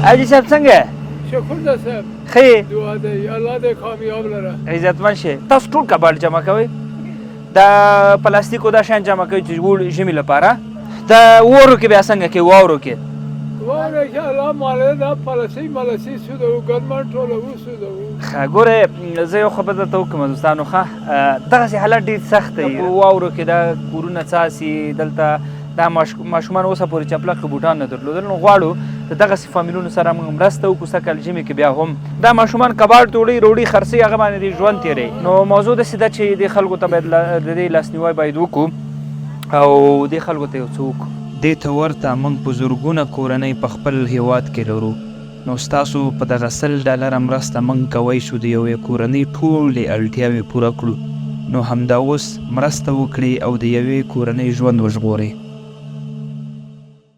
حاجي صاحب څنګه شکر ده صاحب ښه دعا دی الله دې کامیاب لره عزتمن شي تاسو ټول کباړ جمع کوئ د پلاستیکو دا شیان جمع کوئ چې ژمي لپاره د وورو کې بیا څنګه کې واورو کې واوره چې الله ماله دا ملسي سودو ګرمن ټولوو سودو ښه ګوره زه یو خبره درته وکړم دوستانو ښه دغسې حالت ډېر سخت دی واورو کې دا کورونه څاسي دلته دا ماشومان اوسه پورې چپلک بوټان نه درلودل نو غواړو د دغسې فامیلونو سره موږ مرسته وکړو سږکال ژمي کې بیا هم دا ماشومان کباړ ډوډۍ روډۍ خرڅوي هغه باندې دې ژوند تېروي نو موضوع داسې ده چې دې خلکو ته باید د دې لاسنیوی باید وکړو او دې خلکو ته یو څه وکړو دې ته ورته موږ په زرګونه کورنۍ په خپل هیواد کې لرو نو ستاسو په دغه $100 مرسته موږ کوی شو د یوې کورنۍ ټولې اړتیاوې پوره کړو نو همدا اوس مرسته وکړئ او د یوې کورنۍ ژوند وژغورئ